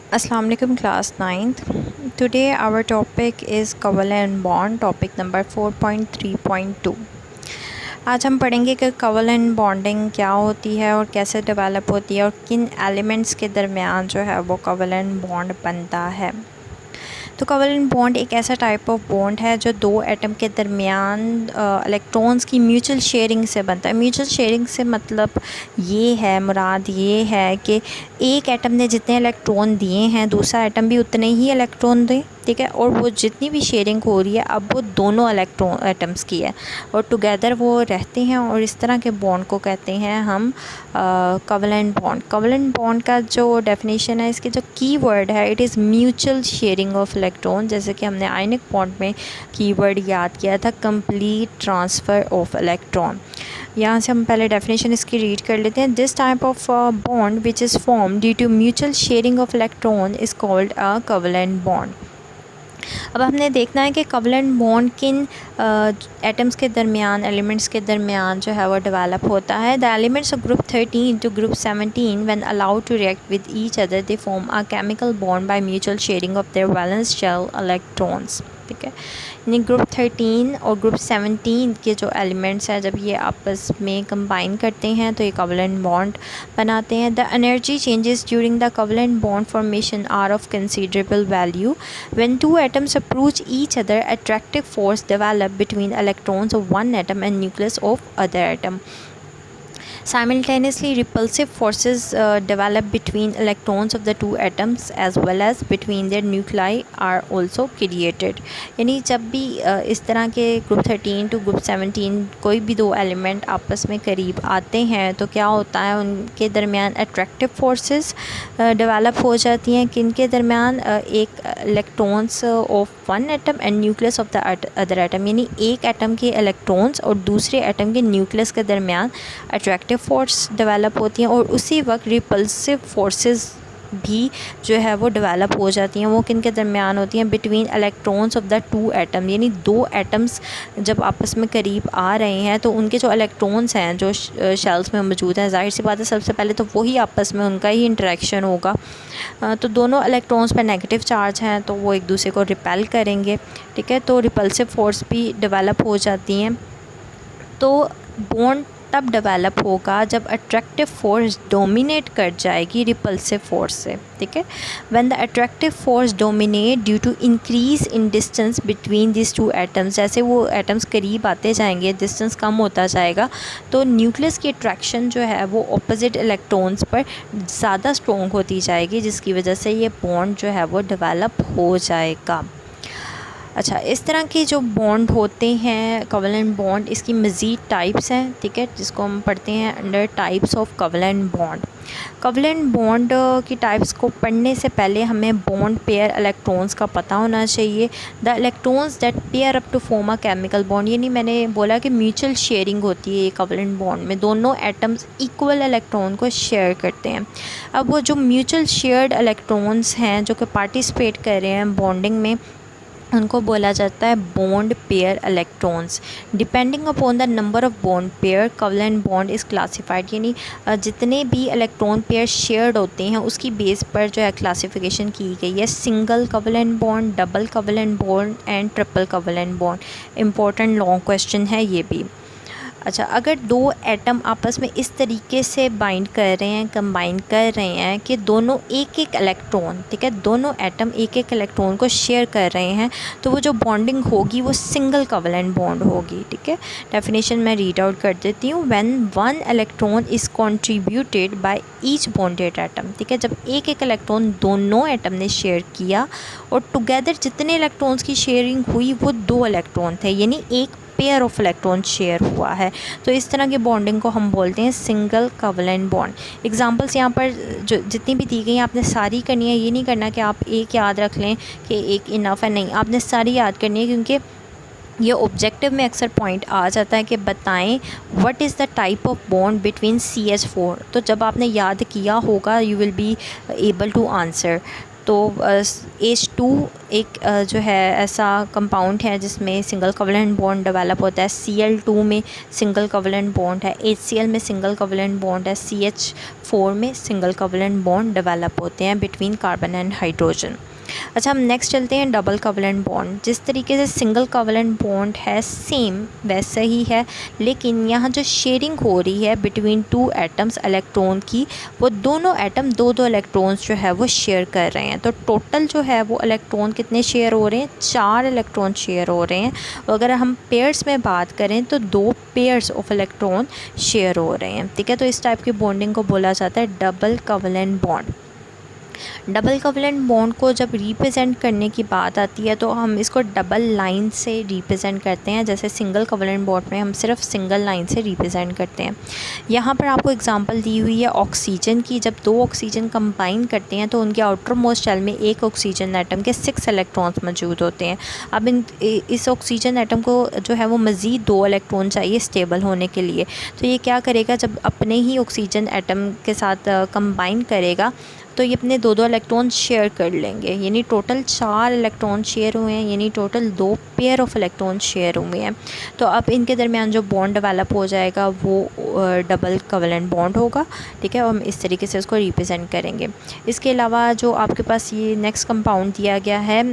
Assalamu alaikum class 9th. Today our topic is covalent bond, topic number 4.3.2. आज हम पढ़ेंगे कि covalent bonding क्या होती है और कैसे डेवलप होती है और किन एलिमेंट्स के दरमियान जो है वो covalent bond बनता है। तो कोवेलेंट बॉन्ड एक ऐसा टाइप ऑफ बॉन्ड है जो दो एटम के दरमियान इलेक्ट्रॉन्स की म्यूचुअल शेयरिंग से बनता है। म्यूचुअल शेयरिंग से मतलब ये है, मुराद ये है कि एक एटम ने जितने इलेक्ट्रॉन दिए हैं दूसरा एटम भी उतने ही इलेक्ट्रॉन दे, ठीक है। और वो जितनी भी शेयरिंग हो रही है अब वो दोनों इलेक्ट्रॉन एटम्स की है और टुगेदर वो रहते हैं और इस तरह के बॉन्ड को कहते हैं हम कोवेलेंट बॉन्ड। कोवेलेंट बॉन्ड का जो डेफिनेशन है, इसके जो की वर्ड है, it is mutual sharing of electron. जैसे कि हमने आयनिक बॉन्ड में की वर्ड याद किया था, कंप्लीट ट्रांसफ़र ऑफ इलेक्ट्रॉन। यहाँ से हम पहले डेफिनेशन इसकी रीड कर लेते हैं। This type of bond which is form due to mutual sharing of electron is called a covalent bond. अब हमने देखना है कि कोवेलेंट बॉन्ड किन एटम्स के दरमियान, एलिमेंट्स के दरमियान जो है वो डेवलप होता है। The elements of group 13 to group 17 when allowed to react with each other they form a chemical bond by mutual sharing of their valence shell electrons, ठीक है। यानी ग्रुप 13 और ग्रुप 17 के जो एलिमेंट्स हैं जब ये आपस में कंबाइन करते हैं तो ये कोवेलेंट बॉन्ड बनाते हैं। The energy changes during the covalent bond formation are of considerable value. When two atoms approach each other, attractive force develop between electrons of one atom and nucleus of other atom. Simultaneously, repulsive forces develop between electrons of the two atoms as well as between their nuclei are also created। यानी जब भी इस तरह के group 13 to group 17 कोई भी दो element आपस में करीब आते हैं तो क्या होता है, उनके दरमियान अट्रैक्टिव फोर्सेस डेवलप हो जाती हैं। किन के दरमियान, एक electrons of one atom and nucleus of the other atom, यानी एक एटम के इलेक्ट्रॉन्स और दूसरे एटम के न्यूक्लियस के दरमियान अट्रैक्टिव फोर्स डेवलप होती हैं। और उसी वक्त रिपल्सिव फोर्सेस भी जो है वो डेवलप हो जाती हैं। वो किन के दरमियान होती हैं, between electrons of the two atom, यानी दो एटम्स जब आपस में करीब आ रहे हैं तो उनके जो इलेक्ट्रॉन्स हैं जो शेल्स में मौजूद हैं, जाहिर सी बात है सबसे पहले तो वही आपस में उनका ही इंटरेक्शन होगा। तो दोनों इलेक्ट्रॉन्स पर नेगेटिव चार्ज हैं तो वो एक दूसरे को रिपेल करेंगे, ठीक है। तो रिपल्सिव फोर्स भी डेवलप हो जाती हैं। तो बॉन्ड तब डेवलप होगा जब अट्रैक्टिव फोर्स डोमिनेट कर जाएगी रिपल्सिव फोर्स से, ठीक है। When the attractive force dominate due to increase in distance between this two atoms, जैसे वो एटम्स करीब आते जाएंगे, डिस्टेंस कम होता जाएगा, तो न्यूक्लियस की अट्रैक्शन जो है वो ऑपोजिट इलेक्ट्रॉन्स पर ज़्यादा स्ट्रॉन्ग होती जाएगी, जिसकी वजह से ये बॉन्ड जो है वो डेवलप हो जाएगा। अच्छा, इस तरह के जो बॉन्ड होते हैं कोवेलेंट बॉन्ड, इसकी मज़ीद टाइप्स हैं, ठीक है, जिसको हम पढ़ते हैं under types of covalent bond. Covalent bond की टाइप्स को पढ़ने से पहले हमें बॉन्ड पेयर इलेक्ट्रॉन्स का पता होना चाहिए। The electrons that pair up to form a chemical bond, यानी मैंने बोला कि म्यूचुअल शेयरिंग होती है कोवेलेंट बॉन्ड में, दोनों एटम्स इक्वल इलेक्ट्रॉन को शेयर करते हैं। अब वो जो म्यूचुअल शेयर्ड इलेक्ट्रॉन्स हैं जो कि पार्टिसिपेट कर रहे हैं बॉन्डिंग में, उनको बोला जाता है bond pair electrons. Depending upon the number of bond pair covalent bond is classified, यानी जितने भी इलेक्ट्रॉन पेयर शेयर्ड होते हैं उसकी बेस पर जो है क्लासिफिकेशन की गई है। Single covalent bond, double covalent bond and triple covalent bond. Important long question है ये भी। अच्छा, अगर दो एटम आपस में इस तरीके से बाइंड कर रहे हैं, कंबाइन कर रहे हैं कि दोनों एक एक इलेक्ट्रॉन, ठीक है, दोनों एटम एक एक इलेक्ट्रॉन को शेयर कर रहे हैं, तो वो जो बॉन्डिंग होगी वो सिंगल कोवेलेंट बॉन्ड होगी, ठीक है। डेफिनेशन मैं रीड आउट कर देती हूँ। When one electron is contributed by each bonded atom, ठीक है, जब एक एक इलेक्ट्रॉन दोनों एटम ने शेयर किया और टुगेदर जितने इलेक्ट्रॉन्स की शेयरिंग हुई वो दो इलेक्ट्रॉन थे, यानी एक पेयर ऑफ इलेक्ट्रॉन शेयर हुआ है, तो इस तरह की बॉन्डिंग को हम बोलते हैं सिंगल कोवेलेंट बॉन्ड। एग्जांपल्स यहाँ पर जो जितनी भी दी गई हैं आपने सारी करनी है। ये नहीं करना कि आप एक याद रख लें कि एक इनफ है, नहीं, आपने सारी याद करनी है, क्योंकि ये ऑब्जेक्टिव में अक्सर पॉइंट आ जाता है कि बताएं what is the type of bond between CH4। तो जब आपने याद किया होगा you will be able to answer, तो H2 एक जो है ऐसा कंपाउंड है जिसमें सिंगल कोवलेंट बॉन्ड डेवलप होता है। Cl2 में सिंगल कोवलेंट बॉन्ड है, HCl में सिंगल कोवलेंट बॉन्ड है, CH4 में सिंगल कोवलेंट बॉन्ड डेवलप होते हैं बिटवीन कार्बन एंड हाइड्रोजन। अच्छा, हम नेक्स्ट चलते हैं डबल कोवलेंट बॉन्ड। जिस तरीके से सिंगल कोवलेंट बॉन्ड है सेम वैसा ही है, लेकिन यहाँ जो शेयरिंग हो रही है बिटवीन टू एटम्स इलेक्ट्रॉन की, वो दोनों एटम दो दो इलेक्ट्रॉन्स जो है वो शेयर कर रहे हैं। तो टोटल जो है वो इलेक्ट्रॉन कितने शेयर हो रहे हैं? 4 इलेक्ट्रॉन शेयर हो रहे हैं। और अगर हम पेयर्स में बात करें तो 2 पेयर्स ऑफ इलेक्ट्रॉन शेयर हो रहे हैं। ठीक है, तो इस टाइप की बॉन्डिंग को बोला जाता है double covalent bond. Double covalent bond को जब रिप्रेजेंट करने की बात आती है तो हम इसको डबल लाइन से रिप्रेजेंट करते हैं। जैसे सिंगल कोवलेंट बॉन्ड में हम सिर्फ सिंगल लाइन से रिप्रेजेंट करते हैं। यहाँ पर आपको एग्जांपल दी हुई है ऑक्सीजन की। जब 2 ऑक्सीजन कंबाइन करते हैं तो उनके आउटर मोस्ट शेल में एक ऑक्सीजन एटम के 6 इलेक्ट्रॉन्स मौजूद होते हैं। अब इस ऑक्सीजन एटम को जो है वो मज़ीद 2 इलेक्ट्रॉन चाहिए स्टेबल होने के लिए। तो ये क्या करेगा, जब अपने ही ऑक्सीजन एटम के साथ कंबाइन करेगा तो ये अपने 2 इलेक्ट्रॉन शेयर कर लेंगे, यानी टोटल 4 इलेक्ट्रॉन शेयर हुए हैं, यानी total 2 pair of electron share हुए हैं। तो अब इनके दरमियान जो बॉन्ड डेवलप हो जाएगा वो डबल कोवलेंट बॉन्ड होगा। ठीक है, और हम इस तरीके से उसको रिप्रेजेंट करेंगे। इसके अलावा जो आपके पास ये नेक्स्ट कंपाउंड दिया गया है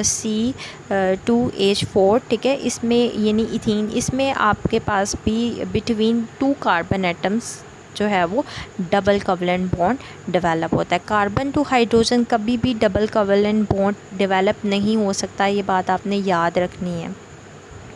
C2H4, ठीक है, इसमें यानी इथीन, इसमें आपके पास भी बिटवीन 2 कार्बन एटम्स जो है वो डबल कोवलेंट बॉन्ड डेवलप होता है। कार्बन टू हाइड्रोजन कभी भी डबल कोवलेंट बॉन्ड डेवलप नहीं हो सकता, ये बात आपने याद रखनी है।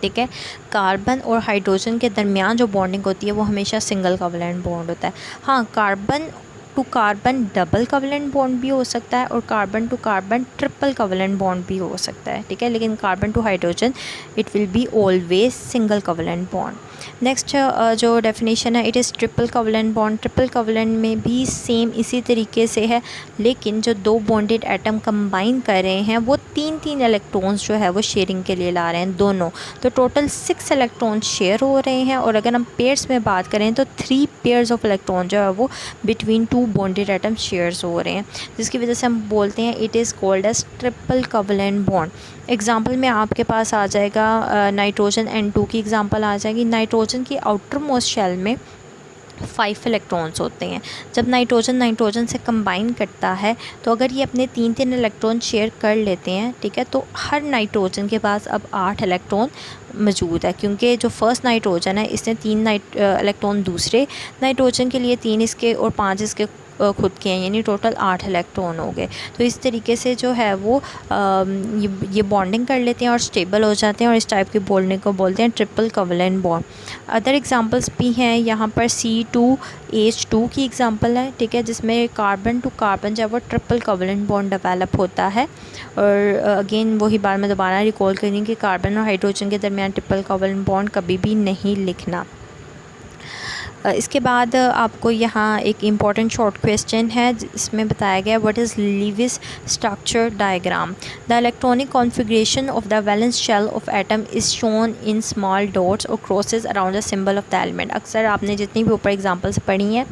ठीक है, कार्बन और हाइड्रोजन के दरमियान जो बॉन्डिंग होती है वो हमेशा सिंगल कोवलेंट बॉन्ड होता है। हाँ, carbon to carbon double covalent bond भी हो सकता है और carbon to carbon triple covalent bond भी हो सकता है। ठीक है, लेकिन carbon to hydrogen it will be always single covalent bond. Next जो डेफिनेशन है, it is triple covalent bond. Triple covalent में भी सेम इसी तरीके से है, लेकिन जो 2 बॉन्डेड एटम कंबाइन कर रहे हैं वो 3-3 इलेक्ट्रॉन्स जो है वो शेयरिंग के लिए ला रहे हैं दोनों। तो टोटल 6 इलेक्ट्रॉन शेयर हो रहे हैं। और अगर हम पेयर्स में बात करें तो 3 पेयर्स ऑफ इलेक्ट्रॉन जो है वो बिटवीन 2 बॉन्डेड एटम शेयर्स हो रहे हैं, जिसकी वजह से हम बोलते हैं it is called as triple covalent bond. Example में आपके पास आ जाएगा नाइट्रोजन N2 की एग्जांपल आ जाएगी। नाइट्रोजन की आउटर मोस्ट शेल में 5 इलेक्ट्रॉन्स होते हैं। जब नाइट्रोजन से कंबाइन करता है तो अगर ये अपने 3-3 इलेक्ट्रॉन शेयर कर लेते हैं, ठीक है, तो हर नाइट्रोजन के पास अब 8 इलेक्ट्रॉन मौजूद है, क्योंकि जो फर्स्ट नाइट्रोजन है इसने 3 इलेक्ट्रॉन दूसरे नाइट्रोजन के लिए, 3 इसके और 5 इसके खुद के हैं, यानी टोटल 8 इलेक्ट्रॉन हो गए। तो इस तरीके से जो है वो ये बॉन्डिंग कर लेते हैं और स्टेबल हो जाते हैं, और इस टाइप की बॉन्डिंग को बोलते हैं triple covalent bond. Other examples भी हैं, यहाँ पर C2H2 की एग्जांपल है। ठीक है, जिसमें कार्बन टू कार्बन जो है वो ट्रिपल कोवलेंट बॉन्ड डेवलप होता है। और अगेन वही बार मैं दोबारा रिकॉल करूँगी कि कार्बन और हाइड्रोजन के दरमियान ट्रिपल कोवलेंट बॉन्ड कभी भी नहीं लिखना। इसके बाद आपको यहाँ एक इम्पॉर्टेंट शॉर्ट क्वेश्चन है जिसमें बताया गया what is Lewis structure diagram. The electronic configuration of the valence shell of atom is shown in small dots और crosses around the symbol of the element. अक्सर आपने जितनी भी ऊपर एग्जांपल्स पढ़ी हैं,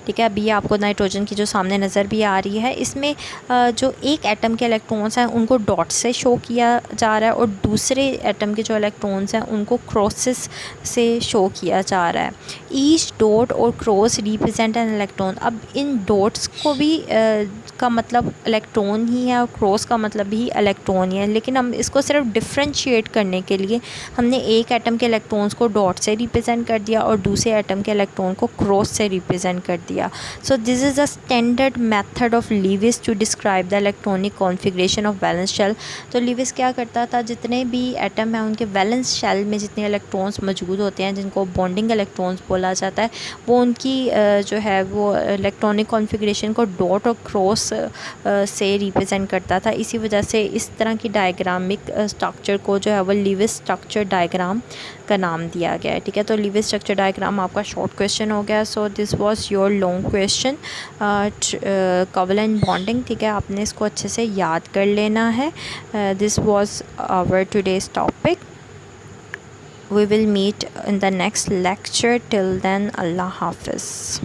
ठीक है, अभी आपको नाइट्रोजन की जो सामने नज़र भी आ रही है, इसमें जो एक एटम के इलेक्ट्रॉन्स हैं उनको डॉट से शो किया जा रहा है और दूसरे एटम के जो इलेक्ट्रॉन्स हैं उनको क्रॉसेस से शो किया जा रहा है। ईच डॉट और क्रॉस रिप्रेजेंट एन इलेक्ट्रॉन। अब इन डॉट्स को भी का मतलब इलेक्ट्रॉन ही है और क्रॉस का मतलब भी इलेक्ट्रॉन ही है, लेकिन हम इसको सिर्फ डिफ्रेंशिएट करने के लिए हमने एक एटम के इलेक्ट्रॉन्स को डॉट से रिप्रेजेंट कर दिया और दूसरे एटम के इलेक्ट्रॉन को क्रॉस से रिप्रेजेंट कर दिया। So this is a standard method of Lewis to describe the electronic configuration of valence shell. तो लीविस क्या करता था, जितने भी एटम हैं उनके वैलेंस शेल में जितने इलेक्ट्रॉन्स मौजूद होते हैं जिनको बॉन्डिंग इलेक्ट्रॉन्स बोला जाता है, वो उनकी जो है वो इलेक्ट्रॉनिक कॉन्फ़िगरेशन को डॉट और क्रॉस से रिप्रेजेंट करता था। इसी वजह से इस तरह की डायग्रामिक स्ट्रक्चर को जो है वो लीविस स्ट्रक्चर डायग्राम का नाम दिया गया है। ठीक है, तो लीविस स्ट्रक्चर डायग्राम आपका शॉर्ट क्वेश्चन हो गया। So this was your long question covalent bonding. ठीक है, आपने इसको अच्छे से याद कर लेना है। This was our today's topic. We will meet in the next lecture. Till then, Allah Hafiz.